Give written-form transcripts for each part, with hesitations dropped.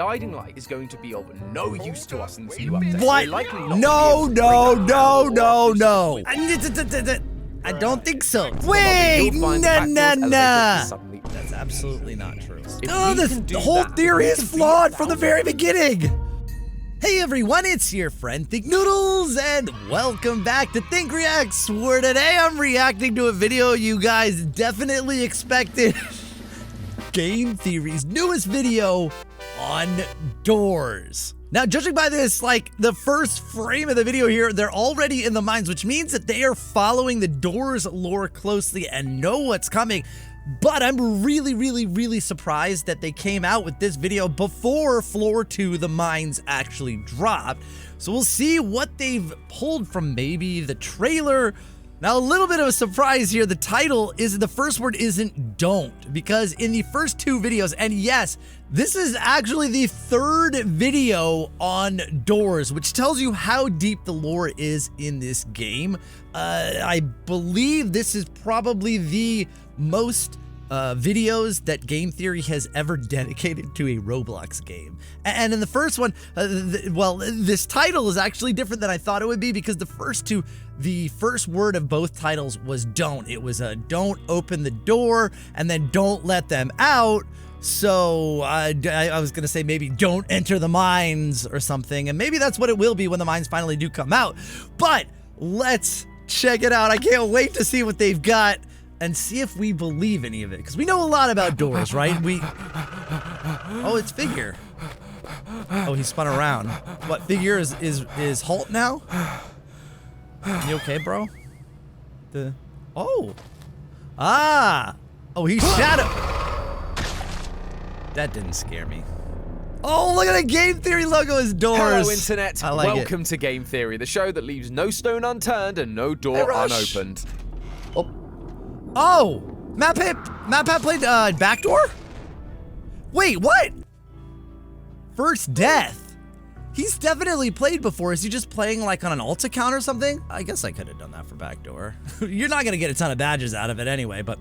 Guiding light is going to be of no use to us in this new update. What? No. I don't think so. Wait, nah. That's absolutely not true. Oh, the whole theory is flawed from the very beginning. Hey everyone, it's your friend Thinknoodles, and welcome back to Think Reacts, where today I'm reacting to a video you guys definitely expected. Game Theory's newest video on doors. Now, judging by this, like, the first frame of the video here, they're already in the mines, which means that they are following the doors lore closely and know what's coming. But I'm really surprised that they came out with this video before Floor 2, the mines, actually dropped. So we'll see what they've pulled from maybe the trailer. Now, a little bit of a surprise here. The title is, the first word isn't don't, because in the first two videos, and yes, this is actually the third video on doors, which tells you how deep the lore is in this game. I believe this is probably the most videos that Game Theory has ever dedicated to a Roblox game. And in the first one, well, this title is actually different than I thought it would be, because the first two, the first word of both titles was don't. It was a don't open the door and then don't let them out. So I was gonna say maybe don't enter the mines or something, and maybe that's what it will be when the mines finally do come out. But let's check it out. I can't wait to see what they've got and see if we believe any of it, because we know a lot about doors, right? Oh, it's Figure. Oh, he spun around. What, Figure is Halt now? You okay, bro? Oh, he's Shadow. That didn't scare me. Oh, look at the Game Theory logo is doors. Hello, Internet. I like Welcome to Game Theory, the show that leaves no stone unturned and no door unopened. Oh, MatPat played Backdoor? Wait, what? First Death. He's definitely played before. Is he just playing like on an alt account or something? I guess I could have done that for Backdoor. You're not gonna get a ton of badges out of it anyway, but.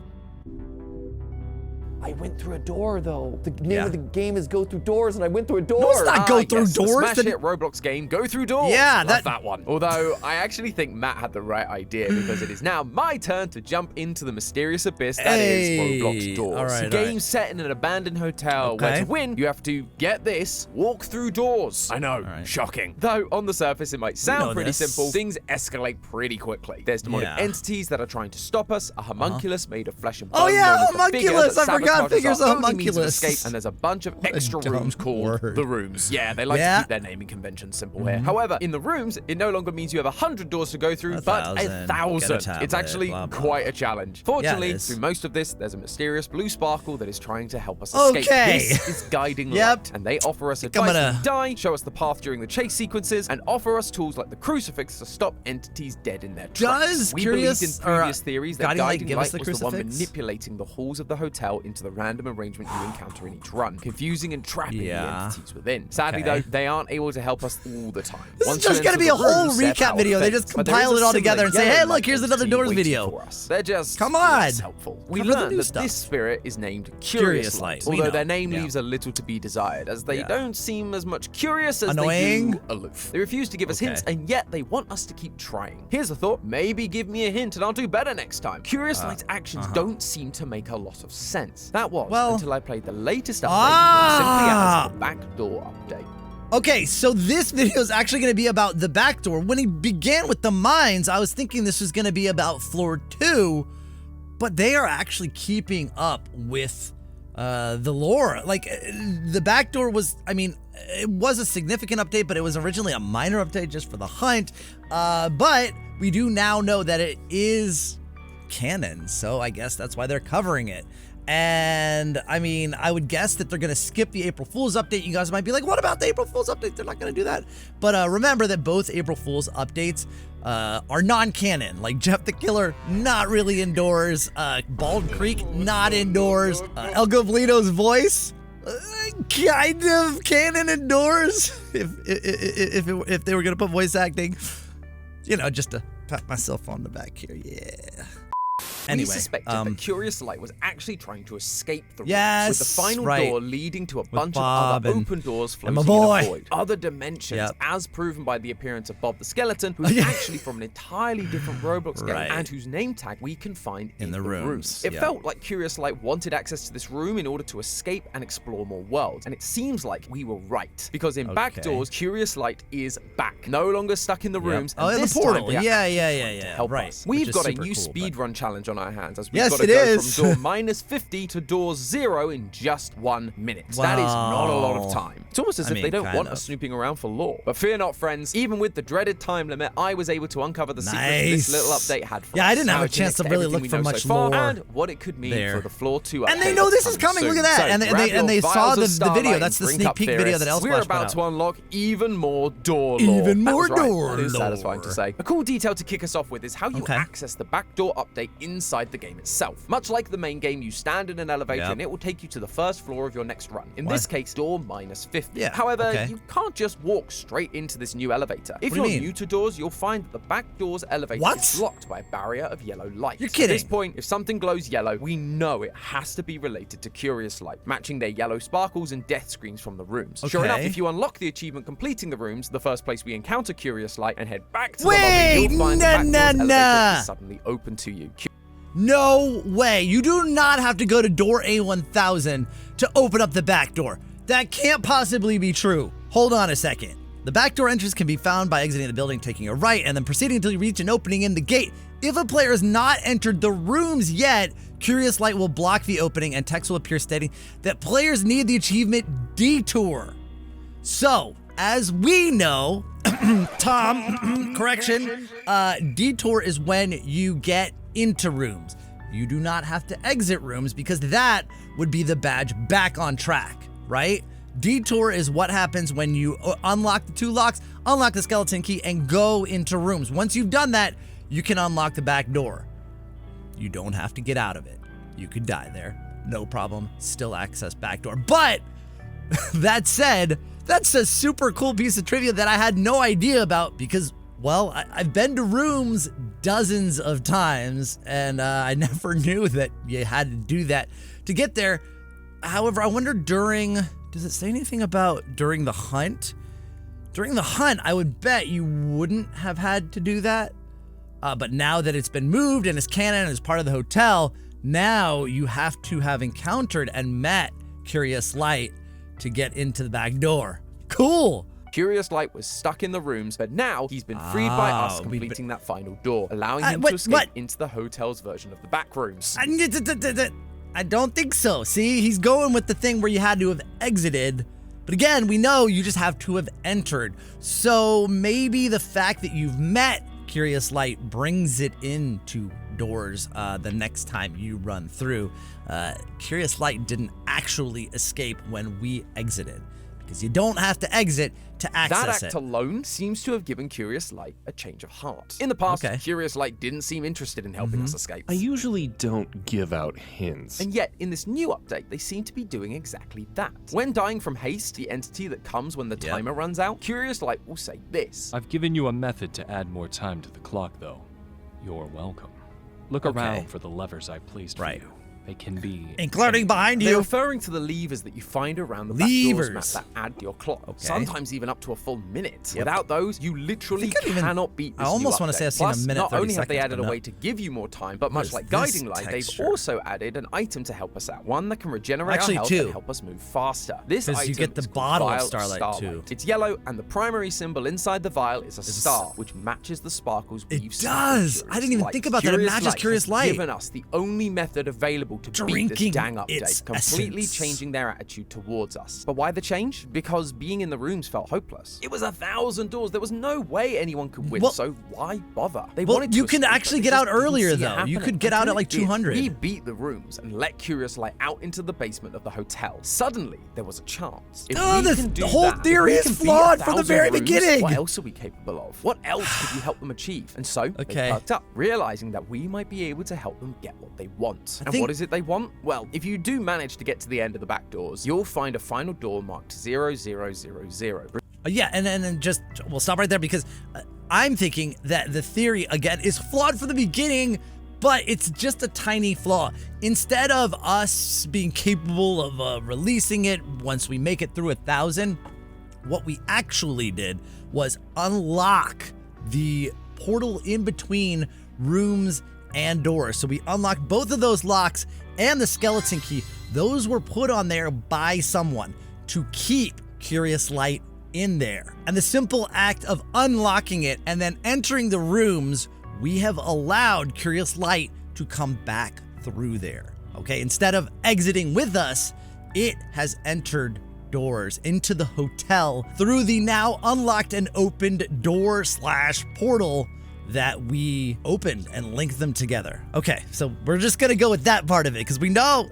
I went through a door, though. The name of the game is Go Through Doors, and I went through a door. No, it's not Go Through Doors. The smash hit Roblox game, Go Through Doors. Yeah, Love that one. Although, I actually think Matt had the right idea, because it is now my turn to jump into the mysterious abyss that is Roblox Doors. All right, a game set in an abandoned hotel where to win, you have to, get this, walk through doors. I know, shocking. Though, on the surface, it might sound pretty simple. Things escalate pretty quickly. There's demonic entities that are trying to stop us, a homunculus made of flesh and bone. Oh yeah, homunculus! I forgot Figure's a homunculus. Escape, and there's a bunch of extra rooms called the rooms. Yeah, they like to keep their naming conventions simple here. However, in the rooms, it no longer means you have 100 doors to go through, but 1,000. It's actually quite a challenge. Fortunately, through most of this, there's a mysterious blue sparkle that is trying to help us escape. This is Guiding Light, and they offer us advice when we die, show us the path during the chase sequences, and offer us tools like the crucifix to stop entities dead in their tracks. We believed in previous theories that Guiding Light was the one manipulating the halls of the hotel into the random arrangement you encounter in each run, confusing and trapping the entities within. Sadly, though, they aren't able to help us all the time. This is just going to be a whole recap video. They just compile it all together and say, hey, look, here's another doors video. They're just helpful. We learned that this spirit is named Curious Light, although their name leaves a little to be desired, as they don't seem as much curious as they do aloof. They refuse to give us hints, and yet they want us to keep trying. Here's a thought. Maybe give me a hint and I'll do better next time. Curious Light's actions don't seem to make a lot of sense. That was until I played the latest update, simply as the Backdoor update. Okay, so this video is actually going to be about the backdoor. When he began with the mines, I was thinking this was going to be about Floor 2, but they are actually keeping up with the lore. Like, the backdoor was, I mean, it was a significant update, but it was originally a minor update just for the hunt. But we do now know that it is canon, so I guess that's why they're covering it. And I mean, I would guess that they're going to skip the April Fool's update. You guys might be like, what about the April Fool's update? They're not going to do that. But remember that both April Fool's updates are non-canon. Like Jeff the Killer, not really indoors. Bald Creek, not indoors. El Goblino's voice, kind of canon indoors. If they were going to put voice acting, you know, just to pat myself on the back here. Yeah. Anyway, we suspected that Curious Light was actually trying to escape the rooms, yes, with the final door leading to a bunch of Bob other open doors floating in a void. Other dimensions, as proven by the appearance of Bob the Skeleton, who's actually from an entirely different Roblox game and whose name tag we can find in the rooms. It felt like Curious Light wanted access to this room in order to escape and explore more worlds, and it seems like we were right, because in Back Doors, Curious Light is back, no longer stuck in the rooms. Oh, in the portal. To help us. We've got a new speedrun challenge on our hands, as we've got to go from door -50 to door 0 in just 1 minute. That is not a lot of time. It's almost as if they don't want us snooping around for lore. But fear not, friends. Even with the dreaded time limit, I was able to uncover the secrets this little update had for us. I didn't have a chance to really look for much lore and what it could mean for the Floor 2 update. And they know this is coming. Look at that. And they saw the video. That's the sneak peek video that Elsplash put out. We're about to unlock even more door lore. Even more door lore. That is satisfying to say. A cool detail to kick us off with is how you access the backdoor update inside the game itself. Much like the main game, you stand in an elevator and it will take you to the first floor of your next run. In this case, door -50. However, you can't just walk straight into this new elevator. If you're new to doors, you'll find that the back door's elevator is blocked by a barrier of yellow light. You're kidding. At this point, if something glows yellow, we know it has to be related to Curious Light, matching their yellow sparkles and death screens from the rooms. Sure enough, if you unlock the achievement completing the rooms, the first place we encounter Curious Light, and head back to the lobby, you'll find the back door's elevator is suddenly open to you. No way. You do not have to go to door A1000 to open up the back door. That can't possibly be true. Hold on a second. The back door entrance can be found by exiting the building, taking a right, and then proceeding until you reach an opening in the gate. If a player has not entered the rooms yet, Curious Light will block the opening and text will appear stating that players need the achievement Detour. So, as we know, Tom, correction, Detour is when you get into rooms. You do not have to exit rooms because that would be the badge back on track, right? Detour is what happens when you unlock the 2 locks, unlock the skeleton key, and go into rooms. Once you've done that, you can unlock the back door. You don't have to get out of it. You could die there. No problem. Still access back door. But that said, that's a super cool piece of trivia that I had no idea about because, well, I've been to rooms dozens of times and I never knew that you had to do that to get there. However, I wonder does it say anything about during the hunt? During the hunt, I would bet you wouldn't have had to do that. But now that it's been moved and it's canon and is part of the hotel, now you have to have encountered and met Curious Light to get into the back door. Cool. Curious Light was stuck in the rooms, but now he's been freed by us completing that final door, allowing him to escape into the hotel's version of the back rooms. I don't think so. See, he's going with the thing where you had to have exited. But again, we know you just have to have entered. So maybe the fact that you've met Curious Light brings it into doors the next time you run through. Curious Light didn't actually escape when we exited because you don't have to exit to access it. That act alone seems to have given Curious Light a change of heart. In the past, Curious Light didn't seem interested in helping us escape. I usually don't give out hints. And yet, in this new update, they seem to be doing exactly that. When dying from haste, the entity that comes when the timer runs out, Curious Light will say this. I've given you a method to add more time to the clock, though. You're welcome. Look around for the levers I placed for you. They can be... including behind you. They're referring to the levers that you find around the back doors map that add to your clock. Sometimes even up to a full minute. Without those, you literally cannot beat this I almost want to say I've seen a minute, 30 seconds. Not only have they added a way to give you more time, but much like Guiding Light, they've also added an item to help us out. One that can regenerate our health and help us move faster. This item you get the bottle of Starlight too. It's yellow, and the primary symbol inside the vial is a star, which matches the sparkles we've seen. It does! I didn't even think about that. It matches Curious Light. Given us the only method available to beat this dang update, completely changing their attitude towards us. But why the change? Because being in the rooms felt hopeless. It was 1,000 doors. There was no way anyone could win, so why bother? They wanted to you can actually get out earlier, though. You could get out at like 200. We beat the rooms and let Curious Light out into the basement of the hotel. Suddenly, there was a chance. If the whole theory is flawed from the very beginning. What else are we capable of? What else could you help them achieve? And so, they perked up, realizing that we might be able to help them get what they want. And what is it they want? Well, if you do manage to get to the end of the back doors, you'll find a final door marked 0000. Yeah, and then just, we'll stop right there because I'm thinking that the theory, again, is flawed from the beginning but it's just a tiny flaw. Instead of us being capable of releasing it once we make it through 1,000, what we actually did was unlock the portal in between rooms and doors. So we unlocked both of those locks and the skeleton key. Those were put on there by someone to keep Curious Light in there. And the simple act of unlocking it and then entering the rooms, we have allowed Curious Light to come back through there. Okay, instead of exiting with us, it has entered doors into the hotel through the now unlocked and opened door/portal that we opened and linked them together. Okay, so we're just gonna go with that part of it because we know,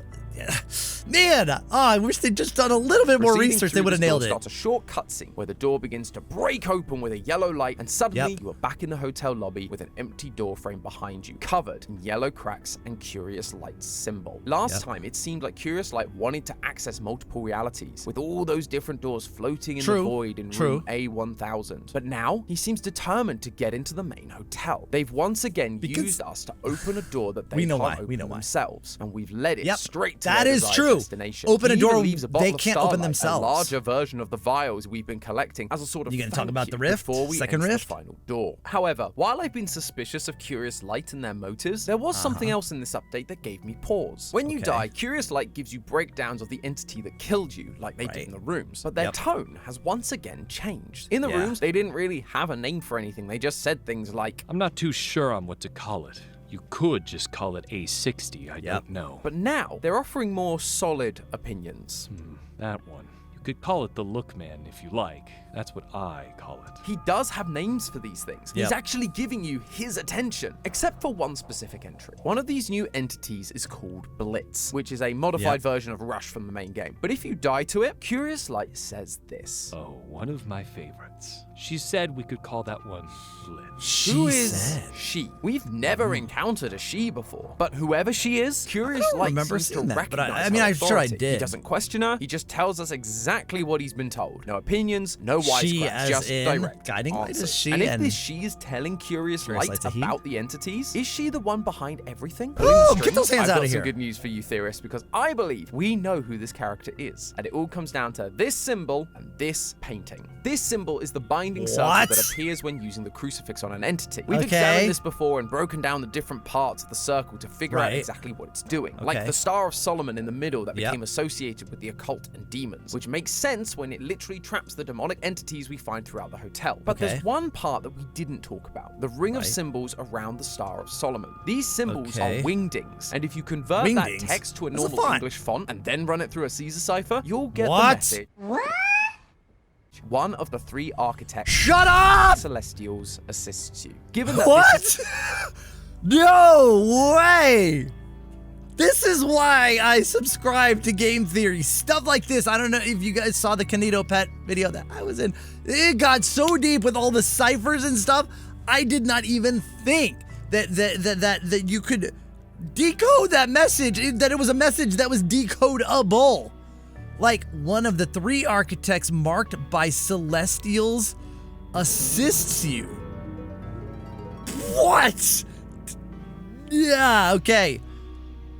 man, I wish they'd just done a little bit more research. They would have nailed it. Starts a short cutscene where the door begins to break open with a yellow light, and suddenly you are back in the hotel lobby with an empty door frame behind you, covered in yellow cracks and Curious Light's symbol. Last time, it seemed like Curious Light wanted to access multiple realities, with all those different doors floating in the void in room A1000. But now, he seems determined to get into the main hotel. They've once again used us to open a door that they can't open themselves, and we've led it straight to that is true. Open a door they can't open themselves. A larger version of the vials we've been collecting as a sort of you gonna talk about the rift? Second rift? The final door. However, while I've been suspicious of Curious Light and their motives, there was something else in this update that gave me pause. When you die, Curious Light gives you breakdowns of the entity that killed you, like they did in the rooms. But their tone has once again changed. In the rooms, they didn't really have a name for anything. They just said things like, I'm not too sure on what to call it. You could just call it A60, I don't know. But now, they're offering more solid opinions. That one. You could call it the Look Man if you like. That's what I call it. He does have names for these things. He's actually giving you his attention, except for one specific entry. One of these new entities is called Blitz, which is a modified version of Rush from the main game. But if you die to it, Curious Light says this. Oh, one of my favorites. She said we could call that one Blitz. Who is she? We've never encountered a she before, but whoever she is, Curious Light seems to recognize I mean, I'm sure I did. He doesn't question her. He just tells us exactly what he's been told. No opinions, no wisecracks, just direct Guiding Light answers. is she, and if this she is telling Curious Light about the entities, is she the one behind everything? Oh, get those hands out of I've got here. some good news for you theorists, because I believe we know who this character is, and it all comes down to this symbol and this painting. This symbol is the binding circle that appears when using the crucifix on an entity. We've examined this before and broken down the different parts of the circle to figure out exactly what it's doing. Like the Star of Solomon in the middle that became associated with the occult and demons, which makes sense when it literally traps the demonic entities we find throughout the hotel. But there's one part that we didn't talk about, the ring of symbols around the Star of Solomon. These symbols are wingdings, and if you convert that text to a normal English font and then run it through a Caesar cipher, you'll get the message. One of the three architects Celestials assists you. Given that No way! This is why I subscribe to game theory. Stuff like this. I don't know if you guys saw the Canito Pet video that I was in. It got so deep with all the ciphers and stuff. I did not even think that you could decode that message, that it was a message that was decodable. Like, one of the three architects marked by Celestials assists you. What? Yeah, okay.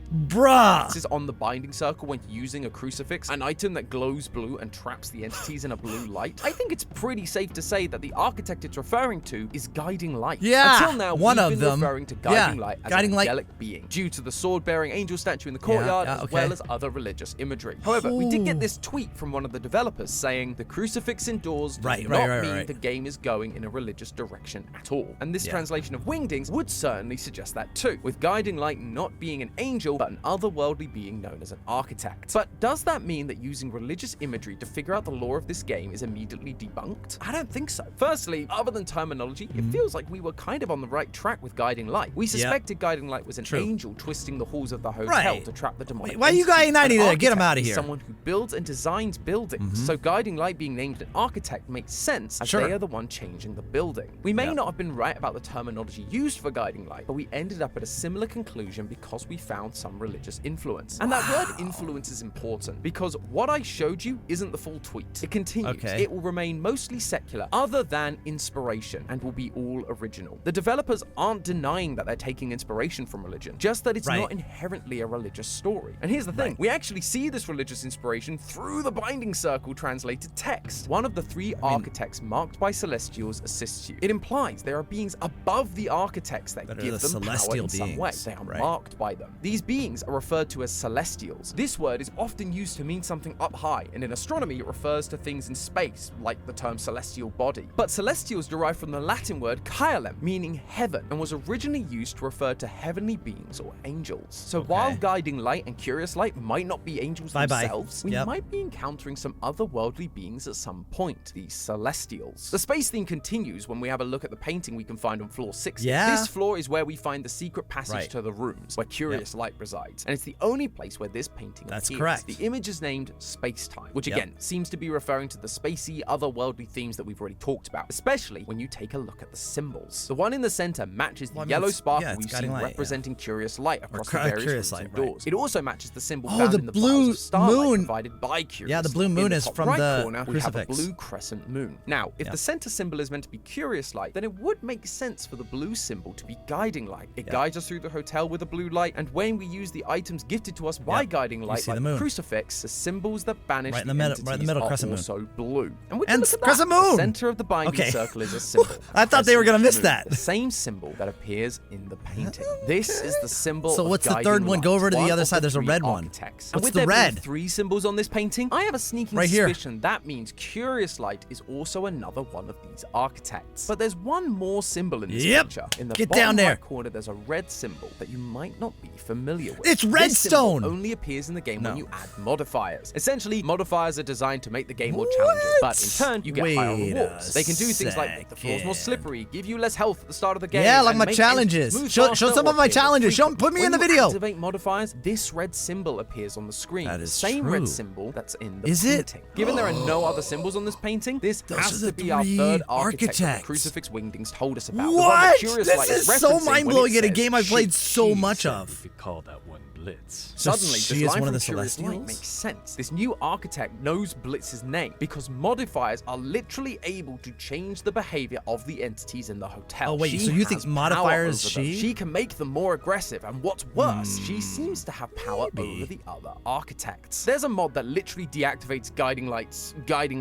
Bruh. This is on the binding circle when using a crucifix, an item that glows blue and traps the entities in a blue light. I think it's pretty safe to say that the architect it's referring to is Guiding Light. Yeah, until now, we've been referring to Guiding Light as an angelic being, due to the sword-bearing angel statue in the courtyard, as well as other religious imagery. However, we did get this tweet from one of the developers saying the crucifix indoors does not mean the game is going in a religious direction at all. And this translation of wingdings would certainly suggest that too, with Guiding Light not being an angel, but an otherworldly being known as an architect. But does that mean that using religious imagery to figure out the lore of this game is immediately debunked? I don't think so. Firstly, other than terminology, it feels like we were kind of on the right track with Guiding Light. We suspected Guiding Light was an angel twisting the halls of the hotel to trap the demonic. Why are you guys not there? Get him out of here. Someone who builds and designs buildings. So Guiding Light being named an architect makes sense, as they are the one changing the building. We may not have been right about the terminology used for Guiding Light, but we ended up at a similar conclusion because we found some some religious influence. And that word influence is important because what I showed you isn't the full tweet. It continues. It will remain mostly secular other than inspiration and will be all original. The developers aren't denying that they're taking inspiration from religion, just that it's not inherently a religious story. And here's the thing, we actually see this religious inspiration through the binding circle translated text. One of the three architects marked by celestials assists you. It implies there are beings above the architects that give them power in some way. They are marked by them. These beings are referred to as celestials. This word is often used to mean something up high, and in astronomy it refers to things in space, like the term celestial body. But celestials derive from the Latin word caelum, meaning heaven, and was originally used to refer to heavenly beings or angels. So while guiding light and curious light might not be angels themselves, we might be encountering some otherworldly beings at some point, these celestials. The space theme continues when we have a look at the painting we can find on floor 60. This floor is where we find the secret passage to the rooms, where curious light resides, and it's the only place where this painting appears. The image is named Space-Time, which again seems to be referring to the spacey, otherworldly themes that we've already talked about, especially when you take a look at the symbols. The one in the center matches the yellow sparkle we've seen representing curious light across the various rooms and doors. It also matches the symbol found in the blue moon provided by curious. The blue moon is from the corner, we have a blue crescent moon. Now, if the center symbol is meant to be curious light, then it would make sense for the blue symbol to be guiding light. It guides us through the hotel with a blue light, and when we use the items gifted to us by guiding light, like the crucifix, the symbols that banish the entities are also blue. And would you look at that? The center of the binding circle is a symbol. I thought they were gonna miss that. The same symbol that appears in the painting. This is the symbol. So what's the third one? Go over to the other side. There's a red one. What's the red? 3 symbols on this painting. I have a sneaking suspicion that means curious light is also another one of these architects. But there's one more symbol in this picture. In the bottom right corner, there's a red symbol that you might not be familiar with. It's redstone. This only appears in the game when you add modifiers. Essentially, modifiers are designed to make the game more challenging, but in turn, you get higher rewards. They can do things like make the floors more slippery, give you less health at the start of the game. Yeah, like my challenges. Show some of my challenges. Put me in the video. When you activate modifiers, this red symbol appears on the screen. That is the same red symbol that's in the painting. Given there are no other symbols on this painting, this has to be our third architect that the Crucifix Wingdings told us about. What? This is so mind-blowing in a game I've played so much of. You could call that one Blitz. Suddenly, this line from Curious Light makes sense. This new architect knows Blitz's name because modifiers are literally able to change the behavior of the entities in the hotel. Oh wait, so you think modifiers She can make them more aggressive, and what's worse, she seems to have power over the other architects. There's a mod that literally deactivates guiding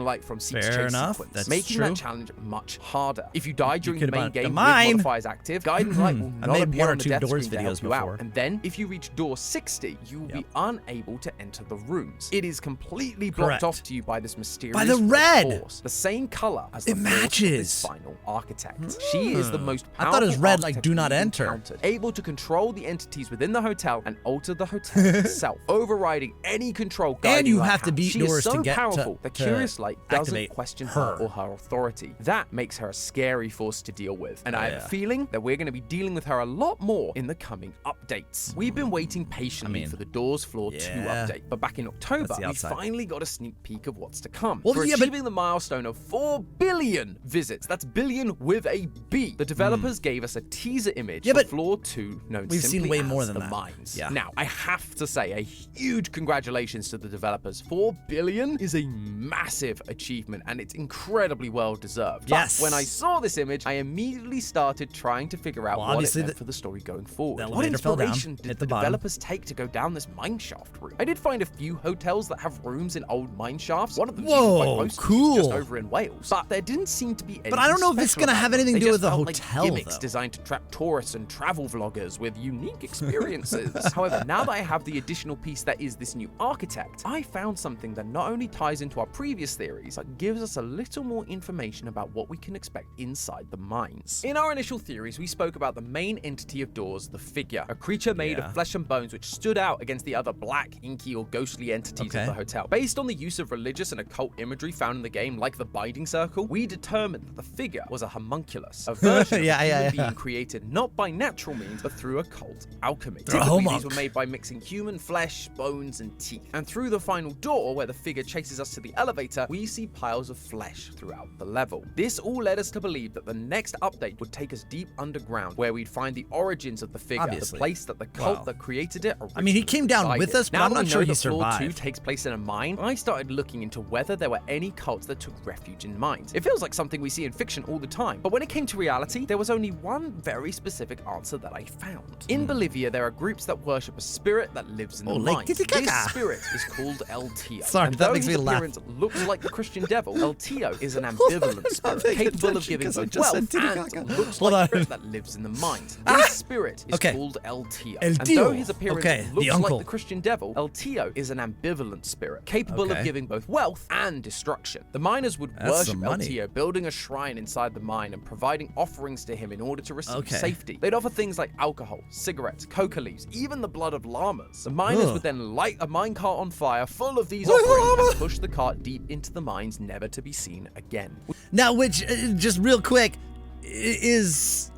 light from Seek's chase sequence, making that challenge much harder. If you die during the main game with modifiers active, guiding light will not appear on the death screen to help you out. And then, if you reach door 60, you will be unable to enter the rooms. It is completely blocked off to you by this mysterious red force, the same color as the force of this final architect. She is the most powerful. I thought it was red, like do not enter. Able to control the entities within the hotel and alter the hotel itself, overriding any control. And you have to beat doors to get powerful. The Curious Light doesn't question her or her authority. That makes her a scary force to deal with. And I have a feeling that we're going to be dealing with her a lot more in the coming updates. We've been waiting patiently for the Doors Floor 2 update, but back in October, we finally got a sneak peek of what's to come. For achieving the milestone of 4 billion visits, that's billion with a B, the developers gave us a teaser image for Floor 2 known simply seen way more as than the Mines. Now, I have to say a huge congratulations to the developers. 4 billion is a massive achievement, and it's incredibly well deserved. But when I saw this image, I immediately started trying to figure out what it meant for the story going forward. What inspiration did the developers take to go down this mineshaft route? I did find a few hotels that have rooms in old mineshafts. One of them just over in Wales. But there didn't seem to be any. But I don't know if it's going to have anything to do with the hotel, like gimmicks designed to trap tourists and travel vloggers with unique experiences. However, now that I have the additional piece that is this new architect, I found something that not only ties into our previous theories, but gives us a little more information about what we can expect inside the mines. In our initial theories, we spoke about the main entity of Doors, the Figure, a creature made of flesh and bones which stood out against the other black, inky, or ghostly entities of the hotel. Based on the use of religious and occult imagery found in the game, like the Binding Circle, we determined that the Figure was a homunculus, a version of a human being created not by natural means, but through occult alchemy. Typically, these were made by mixing human flesh, bones, and teeth. And through the final door, where the Figure chases us to the elevator, we see piles of flesh throughout the level. This all led us to believe that the next update would take us deep underground, where we'd find the origins of the Figure, the place that the cult that created it. I mean, he came down with us, but I'm not sure he survived. Floor 2 takes place in a mine. I started looking into whether there were any cults that took refuge in mines. It feels like something we see in fiction all the time, but when it came to reality, there was only one very specific answer that I found. In Bolivia, there are groups that worship a spirit that lives in the mines. This spirit is called El Tío. Sorry, that makes me laugh. Looks like the Christian devil. El Tío is an ambivalent spirit capable of giving both wealth and looks like a spirit that lives in the mines. This spirit is called El Tío. And though his appearance looks like the Christian devil, El Tío is an ambivalent spirit capable of giving both wealth and destruction. The miners would worship El Tío, building a shrine inside the mine and providing offerings to him in order to receive safety. They'd offer things like alcohol, cigarettes, coca leaves, even the blood of llamas. The miners would then light a minecart on fire full of these offerings and push the cart deep into the mines, never to be seen again. Now, which, just real quick, is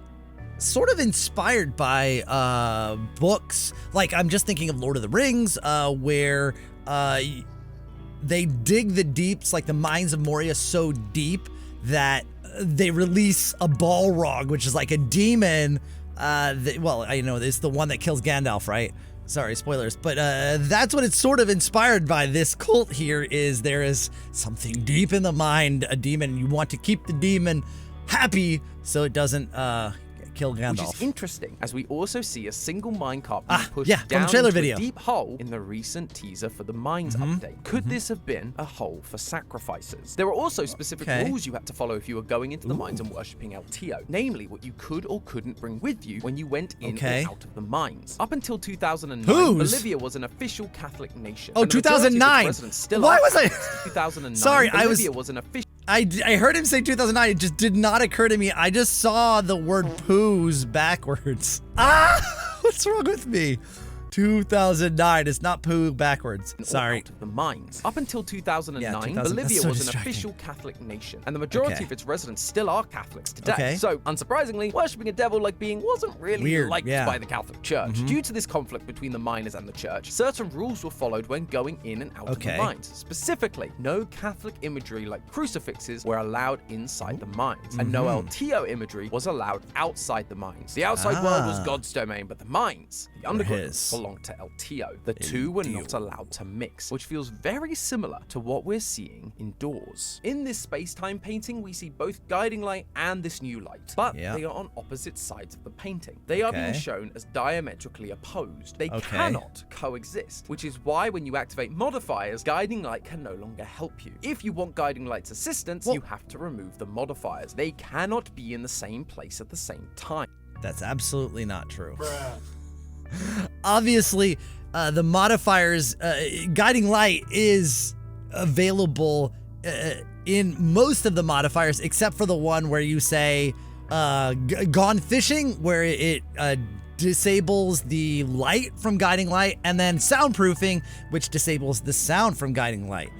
sort of inspired by books. Like, I'm just thinking of Lord of the Rings, where they dig the deeps, like the mines of Moria, so deep that they release a Balrog, which is like a demon. Well, I know it's the one that kills Gandalf, right? Sorry, spoilers. But that's what it's sort of inspired by. This cult here is there is something deep in the mind, a demon. You want to keep the demon happy so it doesn't kill Gandalf. Which is interesting, as we also see a single minecart being pushed down into video. a deep hole in the recent teaser for the mines update. Could this have been a hole for sacrifices? There were also specific rules you had to follow if you were going into the mines and worshipping El Tío, namely what you could or couldn't bring with you when you went in or out of the mines. Up until 2009, Bolivia was an official Catholic nation. Oh, 2009! Why was I? 2009. Sorry, Bolivia was an official. I heard him say 2009. It just did not occur to me. I just saw the word poos backwards. What's wrong with me? 2009. It's not poo backwards. Sorry. Out of the mines. Up until 2009, Bolivia was an official Catholic nation, and the majority of its residents still are Catholics today. So, unsurprisingly, worshipping a devil-like being wasn't really liked by the Catholic Church. Due to this conflict between the miners and the church, certain rules were followed when going in and out of the mines. Specifically, no Catholic imagery like crucifixes were allowed inside the mines, and no El Tío imagery was allowed outside the mines. The outside world was God's domain, but the mines, the underground, belonged to El Tío. The two were not allowed to mix, which feels very similar to what we're seeing indoors. In this space-time painting, we see both guiding light and this new light, but they are on opposite sides of the painting. They are being shown as diametrically opposed. They cannot coexist, which is why when you activate modifiers, guiding light can no longer help you. If you want guiding light's assistance, you have to remove the modifiers. They cannot be in the same place at the same time. That's absolutely not true. Obviously, the modifiers, guiding light is available in most of the modifiers, except for the one where you say gone fishing, where it disables the light from guiding light, and then soundproofing, which disables the sound from guiding light.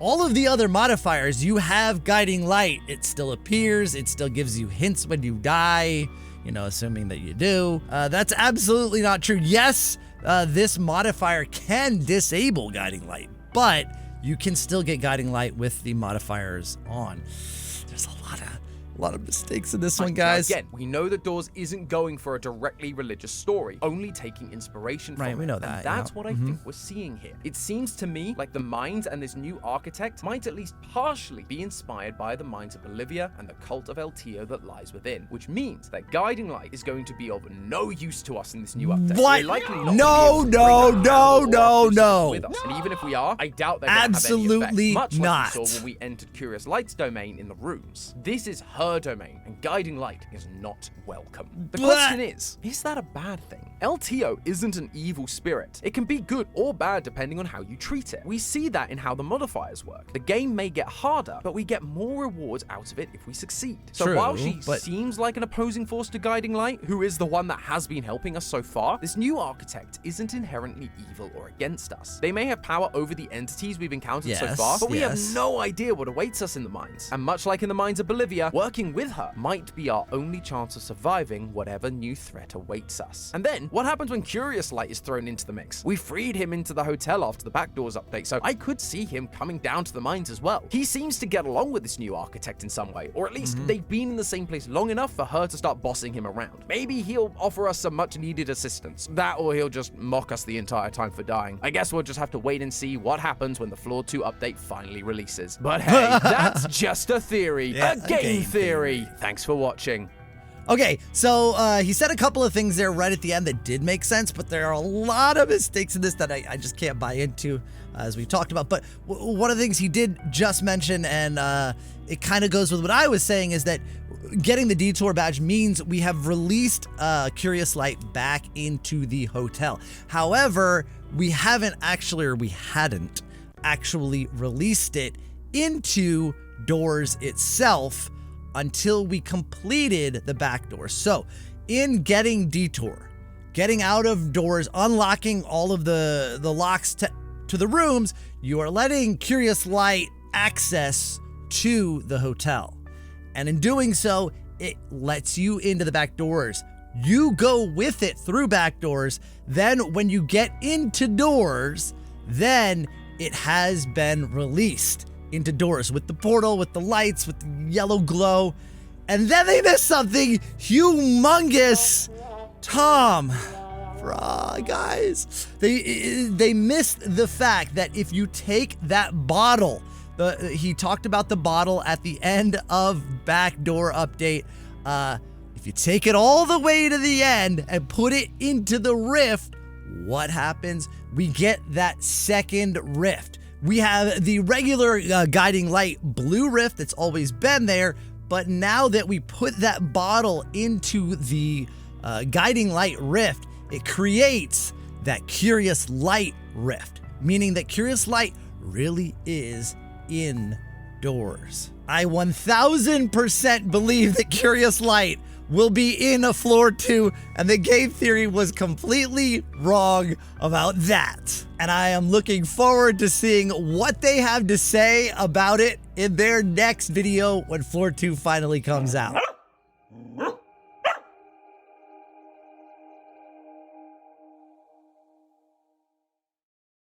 All of the other modifiers, you have guiding light. It still appears, it still gives you hints when you die, you know, assuming that you do. That's absolutely not true. Yes, this modifier can disable guiding light, but you can still get guiding light with the modifiers on. There's a lot of mistakes in this one, guys. Again, we know that Doors isn't going for a directly religious story, only taking inspiration from it. We know that. And that's what I think we're seeing here. It seems to me like the mines and this new architect might at least partially be inspired by the mines of Bolivia and the cult of El Tío that lies within, which means that guiding light is going to be of no use to us in this new update. What? No. With us. And even if we are, I doubt they're going to have any effect, much like we saw when we entered Curious Light's domain in the rooms. This is her domain, and guiding light is not welcome. The question is that a bad thing? El Tío isn't an evil spirit. It can be good or bad depending on how you treat it. We see that in how the modifiers work. The game may get harder, but we get more rewards out of it if we succeed. So while she seems like an opposing force to guiding light, who is the one that has been helping us so far, this new architect isn't inherently evil or against us. They may have power over the entities we've encountered so far, but we have no idea what awaits us in the mines. And much like in the mines of Bolivia, working working with her might be our only chance of surviving whatever new threat awaits us. And then, what happens when Curious Light is thrown into the mix? We freed him into the hotel after the back doors update, so I could see him coming down to the mines as well. He seems to get along with this new architect in some way, or at least they've been in the same place long enough for her to start bossing him around. Maybe he'll offer us some much needed assistance. That, or he'll just mock us the entire time for dying. I guess we'll just have to wait and see what happens when the Floor 2 update finally releases. But hey, that's just a theory. Yeah, a game theory. Thanks for watching. Okay, so he said a couple of things there right at the end that did make sense, but there are a lot of mistakes in this that I just can't buy into, as we talked about. But one of the things he did just mention, and it kind of goes with what I was saying, is that getting the detour badge means we have released Curious Light back into the hotel. However, we hadn't actually released it into Doors itself until we completed the back door. So in getting detour, getting out of Doors, unlocking all of the locks to the rooms, you are letting Curious Light access to the hotel. And in doing so, it lets you into the back doors. You go with it through back doors. Then when you get into Doors, then it has been released into Doors with the portal, with the lights, with the yellow glow. And then they missed something humongous. Tom, guys, they missed the fact that if you take that bottle, he talked about the bottle at the end of backdoor update. If you take it all the way to the end and put it into the rift, what happens? We get that second rift. We have the regular guiding light blue rift that's always been there, but now that we put that bottle into the guiding light rift, it creates that Curious Light rift, meaning that Curious Light really is indoors. I 1000% believe that Curious Light will be in a Floor 2, and the game theory was completely wrong about that. And I am looking forward to seeing what they have to say about it in their next video when Floor 2 finally comes out.